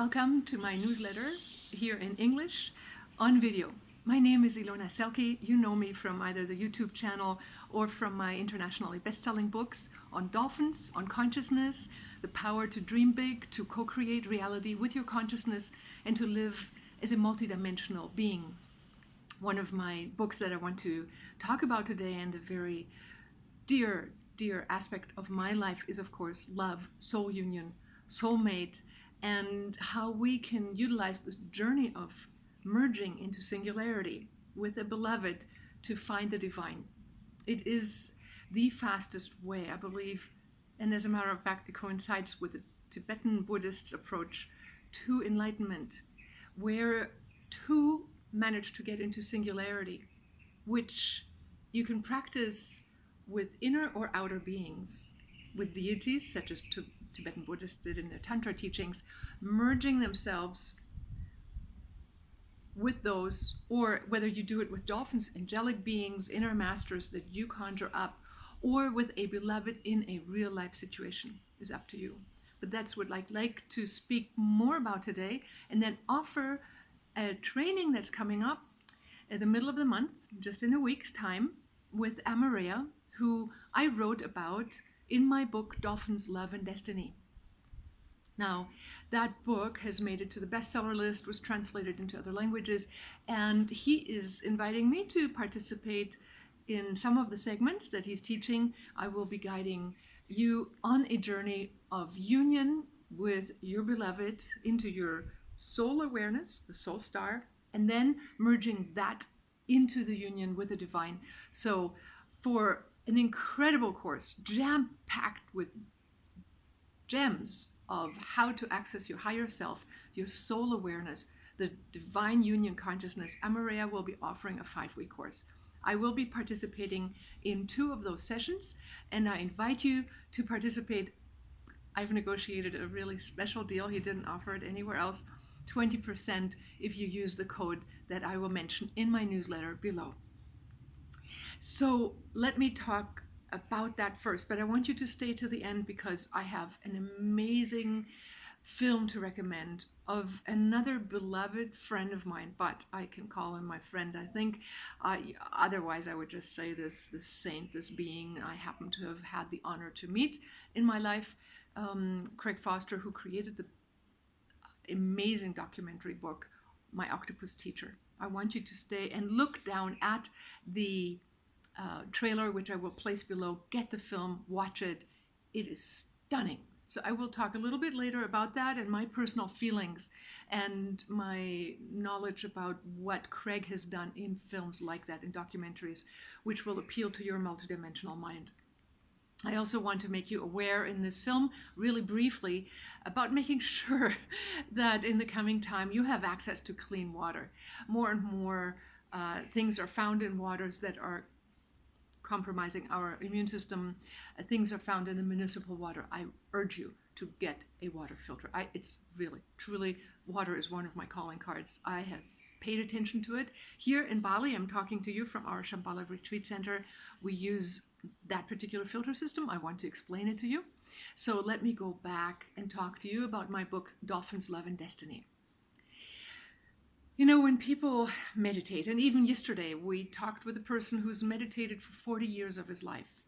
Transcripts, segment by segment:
Welcome to my newsletter here in English on video. My name is ILONA SELKE. You know me from either the YouTube channel or from my internationally best-selling books on dolphins, on consciousness, the power to dream big, to co-create reality with your consciousness, and to live as a multidimensional being. One of my books that I want to talk about today, and a very dear aspect of my life, is of course love, soul union, soulmate, and how we can utilize this journey of merging into singularity with a beloved to find the divine. It is the fastest way, I believe, and as a matter of fact, it coincides with the Tibetan Buddhist approach to enlightenment, where two manage to get into singularity, which you can practice with inner or outer beings, with deities such as Tibetan Buddhists did in their Tantra teachings, merging themselves with those, or whether you do it with dolphins, angelic beings, inner masters that you conjure up, or with a beloved in a real life situation, is up to you. But that's what I'd like to speak more about today, and then offer a training that's coming up in the middle of the month, just in a week's time, with Amaria, who I wrote about in my book, Dolphins, Love, and Destiny. Now, that book has made it to the bestseller list, was translated into other languages, and he is inviting me to participate in some of the segments that he's teaching. I will be guiding you on a journey of union with your beloved into your soul awareness, the soul star, and then merging that into the union with the divine. So for an incredible course, jam-packed with gems of how to access your higher self, your soul awareness, the divine union consciousness, Amaria will be offering a 5-week course. I will be participating in 2 of those sessions, and I invite you to participate. I've negotiated a really special deal. He didn't offer it anywhere else. 20% if you use the code that I will mention in my newsletter below. So let me talk about that first, but I want you to stay to the end because I have an amazing film to recommend of another beloved friend of mine, but I can call him my friend, I think. Otherwise, I would just say this saint, this being I happen to have had the honor to meet in my life, Craig Foster, who created the amazing documentary book, My Octopus Teacher. I want you to stay and look down at the trailer, which I will place below. Get the film, watch it. It is stunning. So I will talk a little bit later about that and my personal feelings and my knowledge about what Craig has done in films like that, in documentaries, which will appeal to your multidimensional mind. I also want to make you aware in this film, really briefly, about making sure that in the coming time you have access to clean water. More and more things are found in waters that are compromising our immune system. Things are found in the municipal water. I urge you to get a water filter. It's really, truly, water is one of my calling cards. I have paid attention to it. Here in Bali, I'm talking to you from our Shambhala Retreat Center. We use that particular filter system. I want to explain it to you. So let me go back and talk to you about my book, Dolphins, Love, and Destiny. You know, when people meditate, and even yesterday we talked with a person who's meditated for 40 years of his life.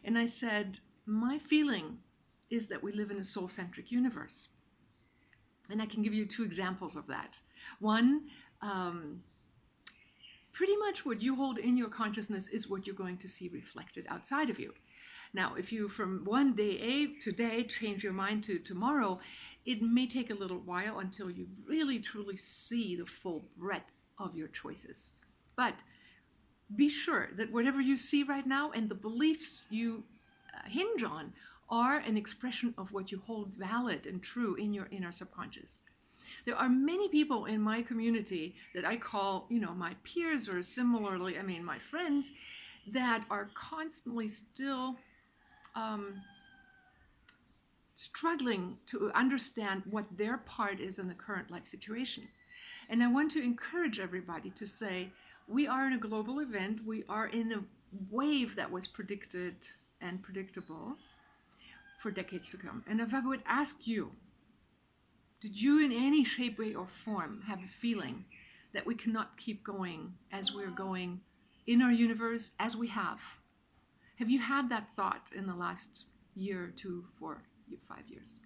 And I said, my feeling is that we live in a soul-centric universe. And I can give you 2 examples of that. One, pretty much what you hold in your consciousness is what you're going to see reflected outside of you. Now, if you from one day today change your mind to tomorrow, it may take a little while until you really truly see the full breadth of your choices. But be sure that whatever you see right now and the beliefs you hinge on are an expression of what you hold valid and true in your inner subconscious. There are many people in my community that I call, my peers, or similarly, my friends, that are constantly still struggling to understand what their part is in the current life situation. And I want to encourage everybody to say, we are in a global event. We are in a wave that was predicted and predictable for decades to come. And if I would ask you Did you in any shape, way, or form have a feeling that we cannot keep going as we're going in our universe as we have? Have you had that thought in the last year, 2, 4, 5 years?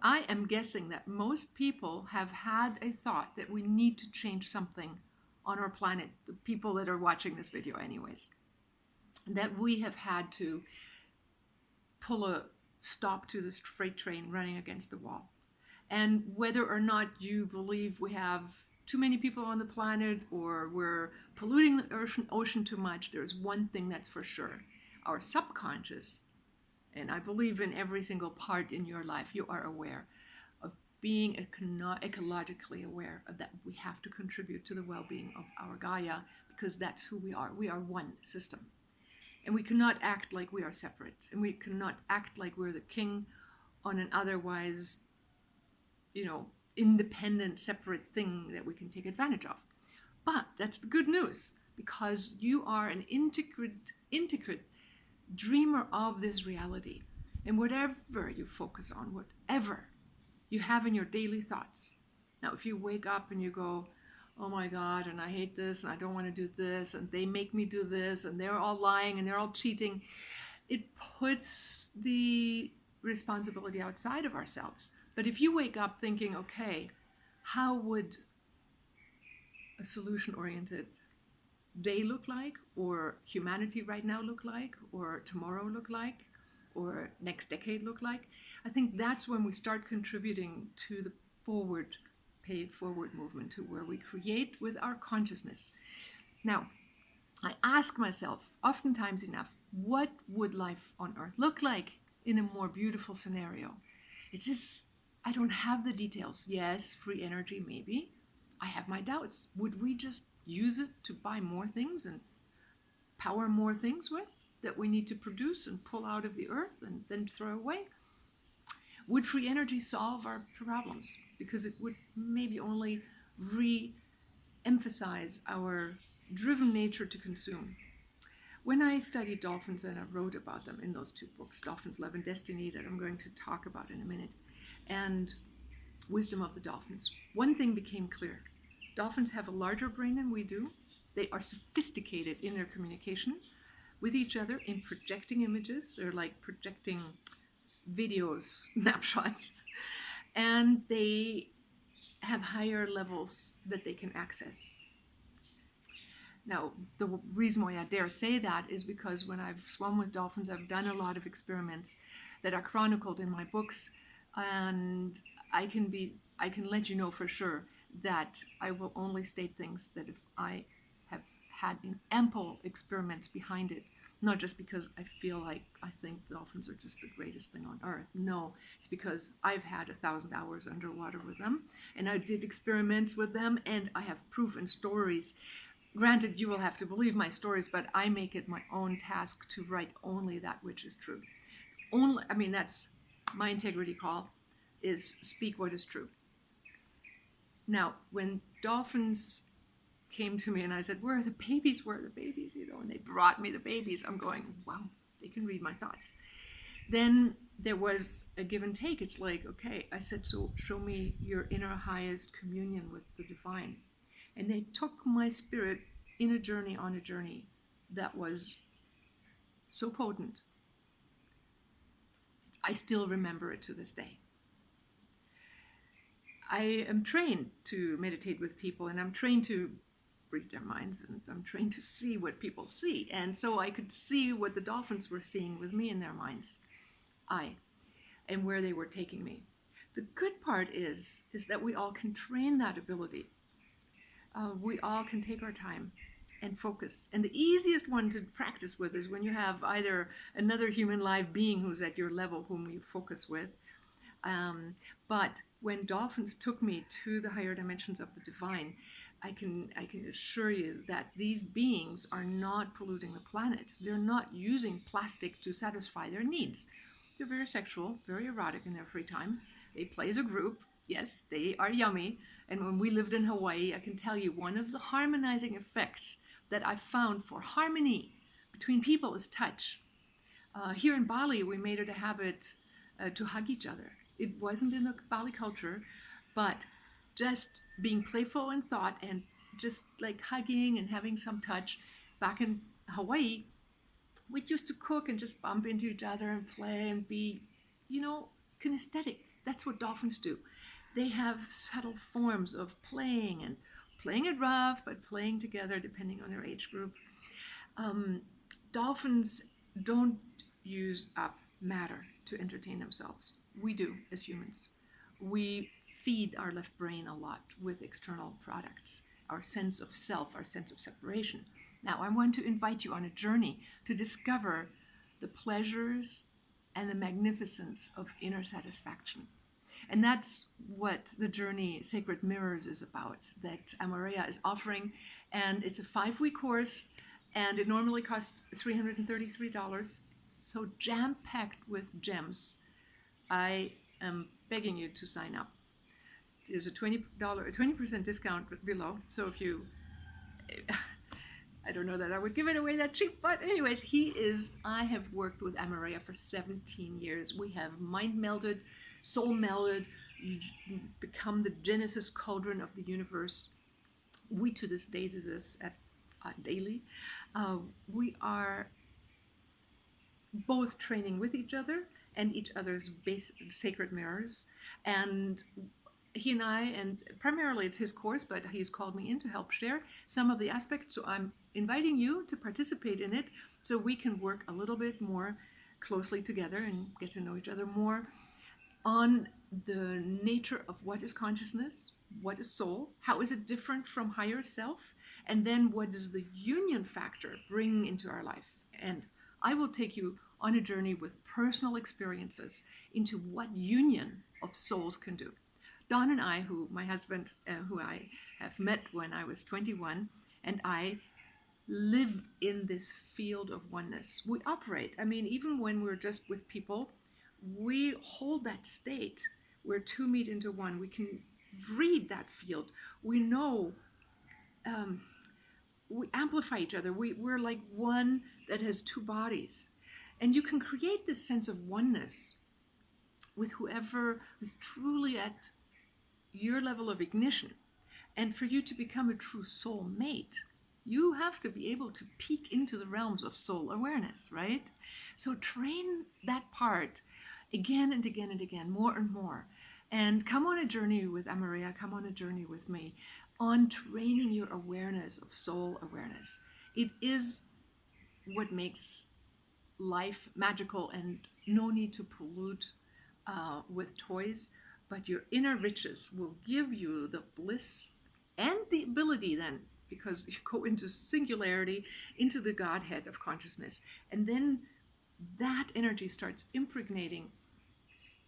I am guessing that most people have had a thought that we need to change something on our planet, the people that are watching this video anyways, that we have had to pull a stop to this freight train running against the wall. And whether or not you believe we have too many people on the planet or we're polluting the ocean too much, there's one thing that's for sure. Our subconscious, and I believe in every single part in your life, you are aware of being ecologically aware of that we have to contribute to the well-being of our Gaia, because that's who we are. We are one system. And we cannot act like we are separate. And we cannot act like we're the king on an otherwise, independent, separate thing that we can take advantage of. But that's the good news, because you are an integrate dreamer of this reality. And whatever you focus on, whatever you have in your daily thoughts. Now, if you wake up and you go, oh my God, and I hate this, and I don't want to do this, and they make me do this, and they're all lying, and they're all cheating, it puts the responsibility outside of ourselves. But if you wake up thinking, okay, how would a solution-oriented day look like, or humanity right now look like, or tomorrow look like, or next decade look like, I think that's when we start contributing to the paid forward movement, to where we create with our consciousness. Now, I ask myself oftentimes enough, what would life on Earth look like in a more beautiful scenario? It's just, I don't have the details. Yes, free energy, maybe. I have my doubts. Would we just use it to buy more things and power more things with that we need to produce and pull out of the earth and then throw away? Would free energy solve our problems? Because it would maybe only re-emphasize our driven nature to consume. When I studied dolphins, and I wrote about them in those 2 books, Dolphins, Love, and Destiny, that I'm going to talk about in a minute, and Wisdom of the Dolphins, one thing became clear. Dolphins have a larger brain than we do. They are sophisticated in their communication with each other in projecting images. They're like projecting videos, snapshots, and they have higher levels that they can access. Now, the reason why I dare say that is because when I've swum with dolphins, I've done a lot of experiments that are chronicled in my books, and I can let you know for sure that I will only state things that if I have had ample experiments behind it. Not just because I feel like I think dolphins are just the greatest thing on earth. No, it's because I've had 1,000 hours underwater with them, and I did experiments with them, and I have proof and stories. Granted, you will have to believe my stories, but I make it my own task to write only that which is true. That's my integrity call, is speak what is true. Now, when dolphins came to me and I said, where are the babies? Where are the babies? And they brought me the babies. I'm going, wow, they can read my thoughts. Then there was a give and take. It's like, okay, I said, so show me your inner highest communion with the divine. And they took my spirit on a journey that was so potent. I still remember it to this day. I am trained to meditate with people, and I'm trained to read their minds, and I'm trained to see what people see. And so I could see what the dolphins were seeing with me in their minds, and where they were taking me. The good part is that we all can train that ability. We all can take our time and focus. And the easiest one to practice with is when you have either another human live being who's at your level whom you focus with. But when dolphins took me to the higher dimensions of the divine, I can assure you that these beings are not polluting the planet. They're not using plastic to satisfy their needs. They're very sexual, very erotic in their free time. They play as a group. Yes, they are yummy. And when we lived in Hawaii, I can tell you one of the harmonizing effects that I found for harmony between people is touch. Here in Bali, we made it a habit to hug each other. It wasn't in the Bali culture, but just being playful in thought and just like hugging and having some touch. Back in Hawaii, we used to cook and just bump into each other and play and be, you know, kinesthetic. That's what dolphins do. They have subtle forms of playing and playing it rough, but playing together depending on their age group. Um, Dolphins don't use up matter to entertain themselves. We do as humans. We feed our left brain a lot with external products, our sense of self, our sense of separation. Now, I want to invite you on a journey to discover the pleasures and the magnificence of inner satisfaction. And that's what the journey Sacred Mirrors is about, that Amareya is offering. And it's a 5-week course, and it normally costs $333. So jam-packed with gems. I am begging you to sign up. There's a $20 discount below. So if you, I don't know that I would give it away that cheap, but anyways, I have worked with Amareya for 17 years. We have mind melded, soul melded, become the Genesis cauldron of the universe. We to this day do this at daily. We are both training with each other and each other's sacred mirrors. And he and I, and primarily it's his course, but he's called me in to help share some of the aspects. So I'm inviting you to participate in it so we can work a little bit more closely together and get to know each other more on the nature of what is consciousness, what is soul, how is it different from higher self, and then what does the union factor bring into our life. And I will take you on a journey with personal experiences into what union of souls can do. Don and I, my husband, who I have met when I was 21, and I live in this field of oneness. We operate. I mean, even when we're just with people, we hold that state where two meet into one. We can read that field. We know, we amplify each other. We're like one that has two bodies. And you can create this sense of oneness with whoever is truly at your level of ignition. And for you to become a true soul mate, you have to be able to peek into the realms of soul awareness, right? So train that part again and again and again, more and more. And come on a journey with Amareya, come on a journey with me on training your awareness of soul awareness. It is what makes life magical, and no need to pollute with toys, but your inner riches will give you the bliss and the ability then, because you go into singularity, into the Godhead of consciousness, and then that energy starts impregnating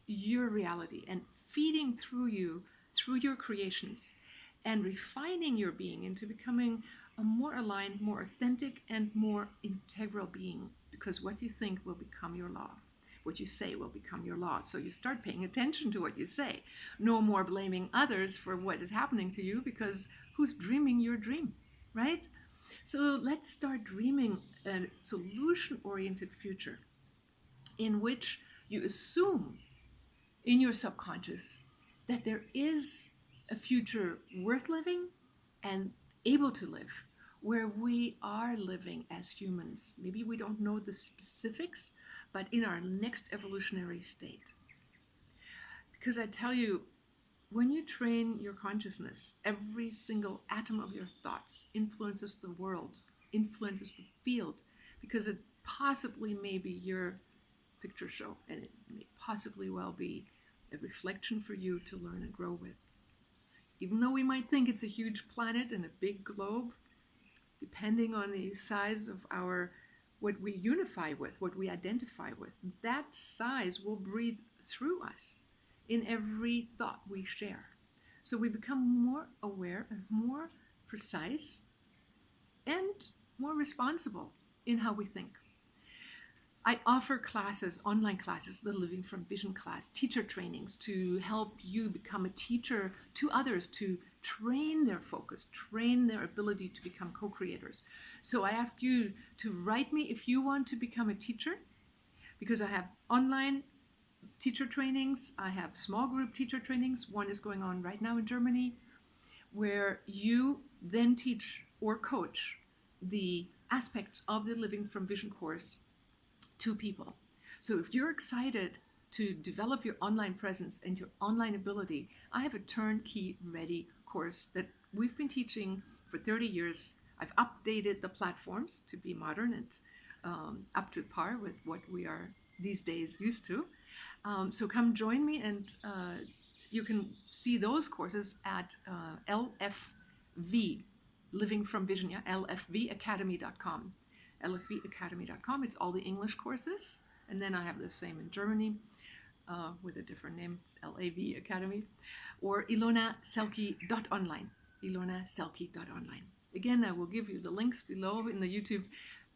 your reality and feeding through you, through your creations, and refining your being into becoming a more aligned, more authentic, and more integral being, because what you think will become your law. What you say will become your law. So you start paying attention to what you say. No more blaming others for what is happening to you, because who's dreaming your dream, right? So let's start dreaming a solution-oriented future in which you assume in your subconscious that there is a future worth living and able to live, where we are living as humans. Maybe we don't know the specifics, but in our next evolutionary state. Because I tell you, when you train your consciousness, every single atom of your thoughts influences the world, influences the field, because it possibly may be your picture show, and it may possibly well be a reflection for you to learn and grow with. Even though we might think it's a huge planet and a big globe, depending on the size of what we unify with, what we identify with, that size will breathe through us in every thought we share. So we become more aware and more precise and more responsible in how we think. I offer classes, online classes, the Living from Vision class, teacher trainings to help you become a teacher to others, to train their focus, train their ability to become co-creators. So I ask you to write me if you want to become a teacher, because I have online teacher trainings. I have small group teacher trainings. One is going on right now in Germany, where you then teach or coach the aspects of the Living from Vision course to people. So if you're excited to develop your online presence and your online ability, I have a turnkey ready course that we've been teaching for 30 years. I've updated the platforms to be modern and up to par with what we are these days used to. So come join me, and you can see those courses at LFV, Living from Vision, yeah, lfvacademy.com. lfvacademy.com. It's all the English courses. And then I have the same in Germany with a different name. It's LAV Academy. Or ilonaselke.online. ilonaselke.online. Again, I will give you the links below in the YouTube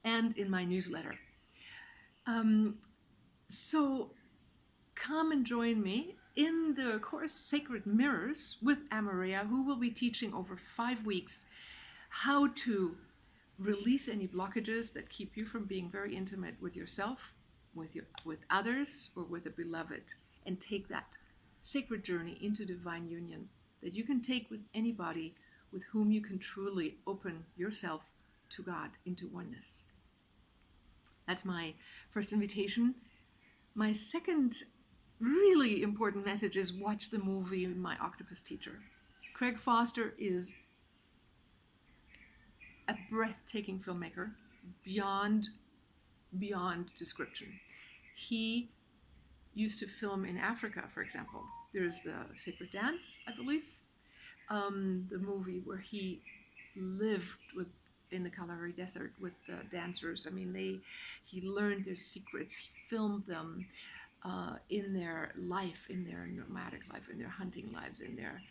and in my newsletter. So come and join me in the course Sacred Mirrors with Amaria, who will be teaching over 5 weeks how to release any blockages that keep you from being very intimate with yourself, with others, or with a beloved, and take that sacred journey into divine union that you can take with anybody with whom you can truly open yourself to God, into oneness. That's my first invitation. My second really important message is watch the movie My Octopus Teacher. Craig Foster is a breathtaking filmmaker beyond description. He used to film in Africa, for example. There's the Sacred Dance, I believe, the movie where he lived in the Kalahari Desert with the dancers. I mean, he learned their secrets. He filmed them in their life, in their nomadic life, in their hunting lives, in their...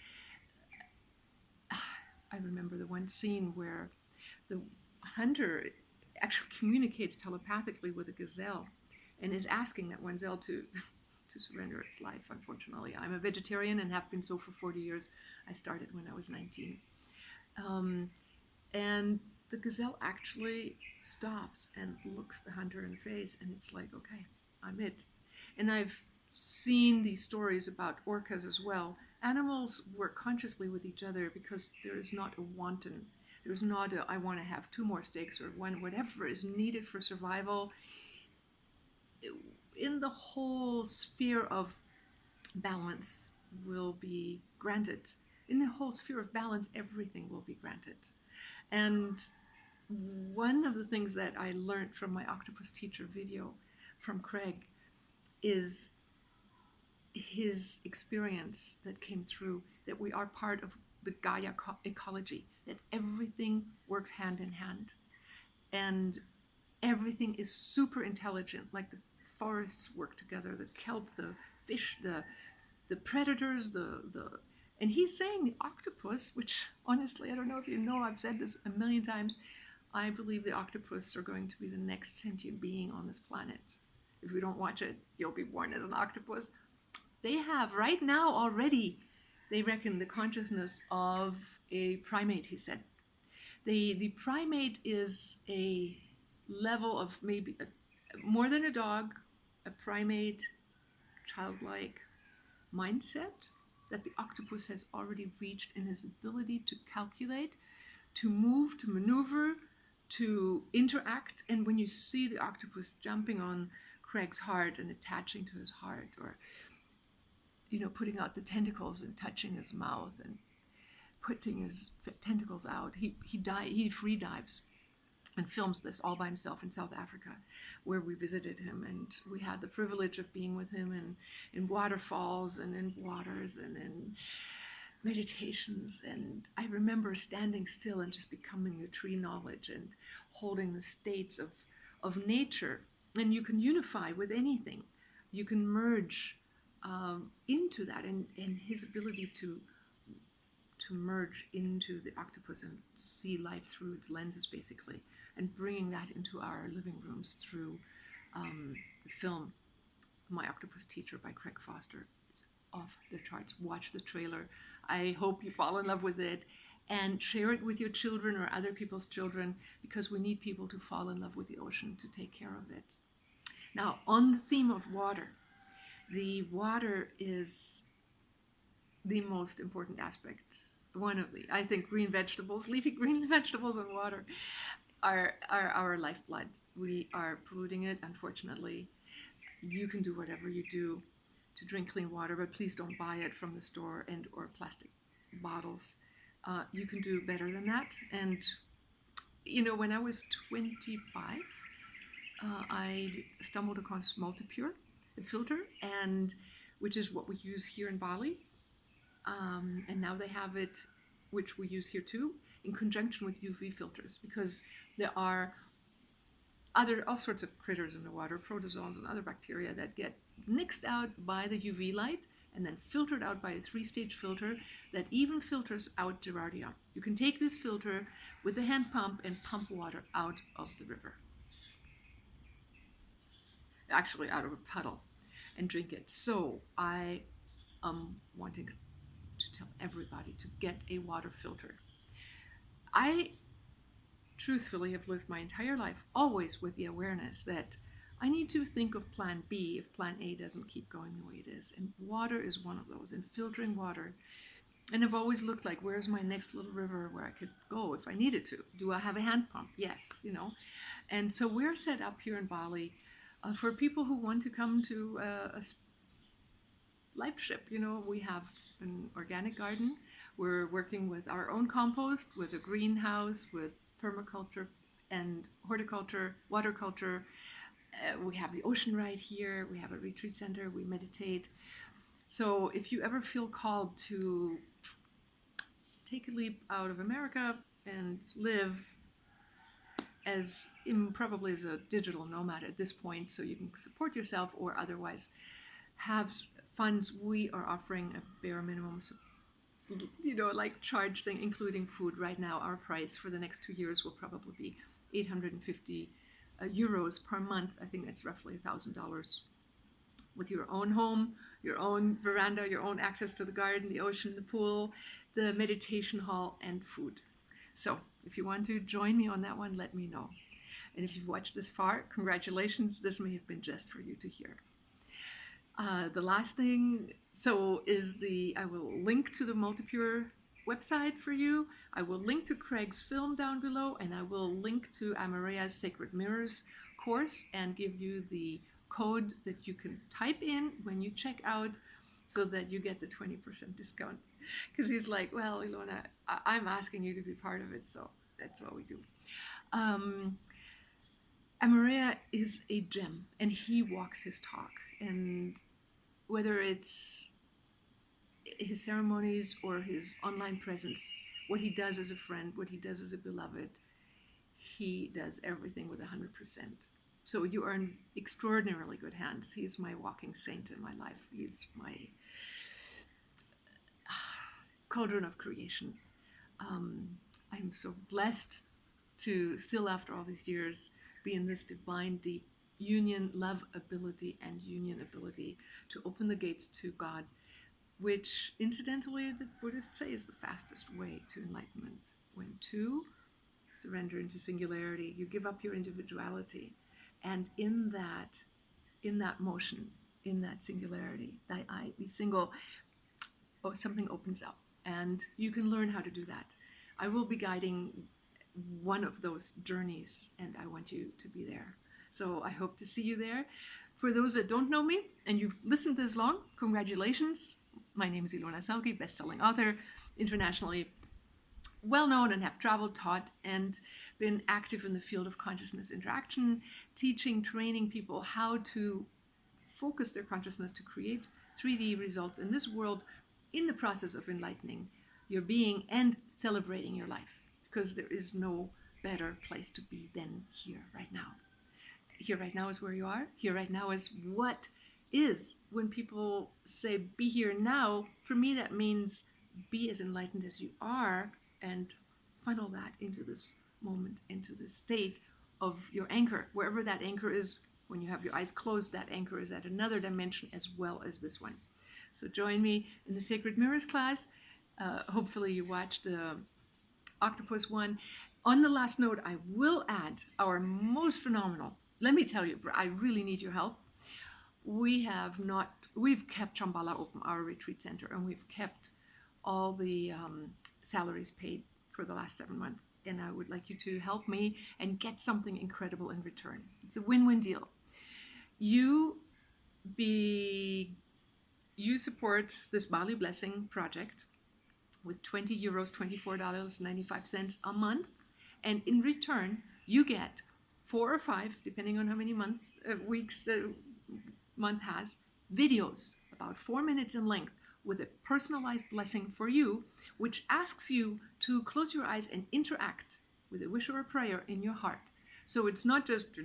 I remember the one scene where the hunter actually communicates telepathically with a gazelle and is asking that one gazelle to surrender its life. Unfortunately, I'm a vegetarian and have been so for 40 years. I started when I was 19. And the gazelle actually stops and looks the hunter in the face, and it's like, okay, I'm it. And I've seen these stories about orcas as well. Animals work consciously with each other because there is not a wanton. There's not a, I want to have 2 more steaks or one, whatever is needed for survival. In the whole sphere of balance will be granted. In the whole sphere of balance, everything will be granted. And one of the things that I learned from my Octopus Teacher video from Craig is his experience that came through, that we are part of the Gaia ecology, that everything works hand in hand. And everything is super intelligent, like the forests work together, the kelp, the fish, the predators, and he's saying the octopus, which honestly, I don't know if you know, I've said this a million times, I believe the octopus are going to be the next sentient being on this planet. If you don't watch it, you'll be born as an octopus. They have right now already, they reckon, the consciousness of a primate, he said. The primate is a level of maybe more than a dog, a primate, childlike mindset that the octopus has already reached in his ability to calculate, to move, to maneuver, to interact. And when you see the octopus jumping on Craig's heart and attaching to his heart, or putting out the tentacles and touching his mouth and putting his tentacles out, he free dives and films this all by himself in South Africa, where we visited him, and we had the privilege of being with him in waterfalls and in waters and in meditations. And I remember standing still and just becoming the tree knowledge and holding the states of nature. And you can unify with anything. You can merge into that, and his ability to merge into the octopus and see life through its lenses, basically, and bringing that into our living rooms through the film My Octopus Teacher by Craig Foster. It's off the charts. Watch the trailer. I hope you fall in love with it, and share it with your children or other people's children, because we need people to fall in love with the ocean to take care of it. Now, on the theme of water, The water is the most important aspect. One of the, I think, green vegetables, leafy green vegetables and water are our lifeblood. We are polluting it, unfortunately. You can do whatever you do to drink clean water, but please don't buy it from the store and or plastic bottles. You can do better than that. And when I was 25, I stumbled across Multipure, the filter, and which is what we use here in Bali. And now they have it, which we use here too, in conjunction with UV filters, because there are all sorts of critters in the water, protozoans and other bacteria that get nixed out by the UV light and then filtered out by a 3-stage filter that even filters out Gerardia. You can take this filter with a hand pump and pump water out of the river, actually out of a puddle, and drink it. So I am wanting to tell everybody to get a water filter. I truthfully have lived my entire life always with the awareness that I need to think of plan B if plan A doesn't keep going the way it is. And water is one of those, and filtering water. And I've always looked like, where's my next little river where I could go if I needed to? Do I have a hand pump? Yes, And so we're set up here in Bali for people who want to come to a life ship. We have an organic garden. We're working with our own compost, with a greenhouse, with permaculture and horticulture, waterculture. We have the ocean right here. We have a retreat center. We meditate. So if you ever feel called to take a leap out of America and live probably as a digital nomad at this point, so you can support yourself or otherwise have funds, we are offering a bare minimum like charge thing, including food. Right now, our price for the next 2 years will probably be 850 euros per month. I think that's roughly $1,000 with your own home, your own veranda, your own access to the garden, the ocean, the pool, the meditation hall, and food. So if you want to join me on that one, let me know. And if you've watched this far, congratulations. This may have been just for you to hear. The last thing, is I will link to the Multipure website for you. I will link to Craig's film down below, and I will link to Amarea's Sacred Mirrors course and give you the code that you can type in when you check out so that you get the 20% discount. Because he's like, well, Ilona, I'm asking you to be part of it, so that's what we do. Amarea is a gem, and he walks his talk. And whether it's his ceremonies or his online presence, what he does as a friend, what he does as a beloved, he does everything with 100%. So you are in extraordinarily good hands. He is my walking saint in my life. He's my cauldron of creation. I'm so blessed to still, after all these years, be in this divine, deep union, love ability, and union ability to open the gates to God, which incidentally the Buddhists say is the fastest way to enlightenment. When two surrender into singularity, you give up your individuality, and in that motion, in that singularity, thy I be single, something opens up, and you can learn how to do that. I will be guiding one of those journeys, and I want you to be there. So I hope to see you there. For those that don't know me and you've listened this long, congratulations. My name is ILONA SELKE, best-selling author, internationally well-known, and have traveled, taught, and been active in the field of consciousness interaction, teaching, training people how to focus their consciousness to create 3D results in this world in the process of enlightening your being and celebrating your life, because there is no better place to be than here right now. Here right now is where you are. Here right now is what is. When people say be here now, for me that means be as enlightened as you are and funnel that into this moment, into this state of your anchor. Wherever that anchor is, when you have your eyes closed, that anchor is at another dimension as well as this one. So join me in the Sacred Mirrors class. Hopefully you watched the octopus one. On the last note, I will add our most phenomenal, let me tell you, I really need your help. we've kept Shambhala open, our retreat center, and we've kept all the salaries paid for the last 7 months. And I would like you to help me and get something incredible in return. It's a win-win deal. You support this Bali Blessing project with 20 euros, $24.95 a month. And in return, you get 4 or 5, depending on how many weeks the month has, videos about 4 minutes in length with a personalized blessing for you, which asks you to close your eyes and interact with a wish or a prayer in your heart. So it's not just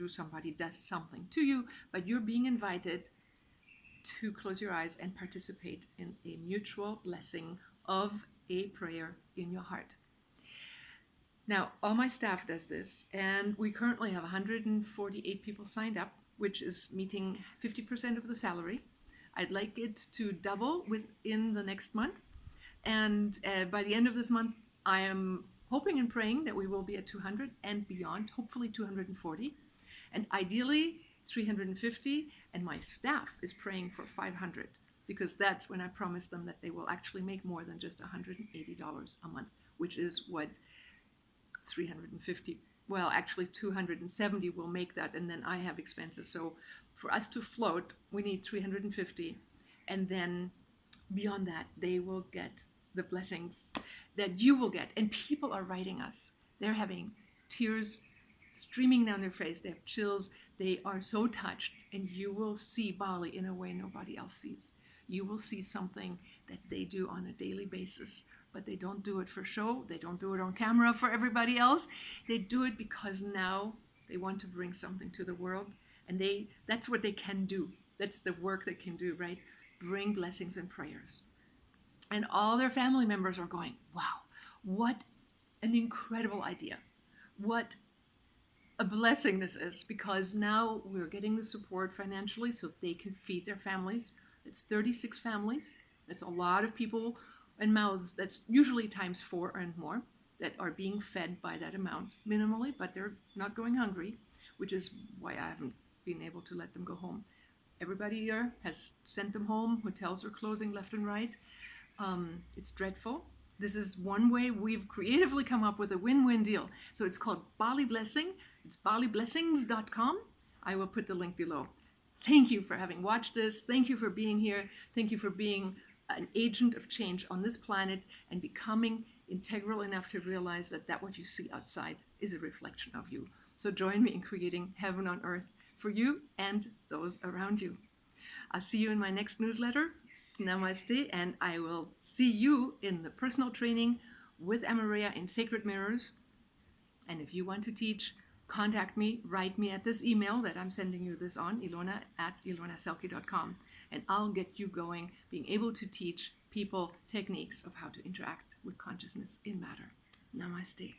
somebody does something to you, but you're being invited to close your eyes and participate in a mutual blessing of a prayer in your heart. Now, all my staff does this, and we currently have 148 people signed up, which is meeting 50% of the salary. I'd like it to double within the next month. And by the end of this month, I am hoping and praying that we will be at 200 and beyond, hopefully 240, and ideally 350. And my staff is praying for 500, because that's when I promise them that they will actually make more than just $180 a month, which is what 350, well, actually 270 will make that, and then I have expenses. So for us to float, we need 350, and then beyond that, they will get the blessings that you will get. And people are writing us. They're having tears streaming down their face. They have chills. They are so touched, and you will see Bali in a way nobody else sees. You will see something that they do on a daily basis, but they don't do it for show. They don't do it on camera for everybody else. They do it because now they want to bring something to the world, and that's what they can do. That's the work they can do, right? Bring blessings and prayers. And all their family members are going, wow, what an incredible idea. What a blessing this is, because now we're getting the support financially so they can feed their families. It's 36 families. That's a lot of people and mouths. That's usually times 4 and more that are being fed by that amount minimally, but they're not going hungry, which is why I haven't been able to let them go home. Everybody here has sent them home. Hotels are closing left and right. It's dreadful. This is one way we've creatively come up with a win-win deal. So it's called Bali Blessing. It's baliblessings.com. I will put the link below. Thank you for having watched this. Thank you for being here. Thank you for being an agent of change on this planet and becoming integral enough to realize that what you see outside is a reflection of you. So join me in creating heaven on earth for you and those around you. I'll see you in my next newsletter. Namaste, and I will see you in the personal training with Amaria in Sacred Mirrors. And if you want to teach, contact me, write me at this email that I'm sending you this on, ILONA@ilonaselke.com, and I'll get you going, being able to teach people techniques of how to interact with consciousness in matter. Namaste.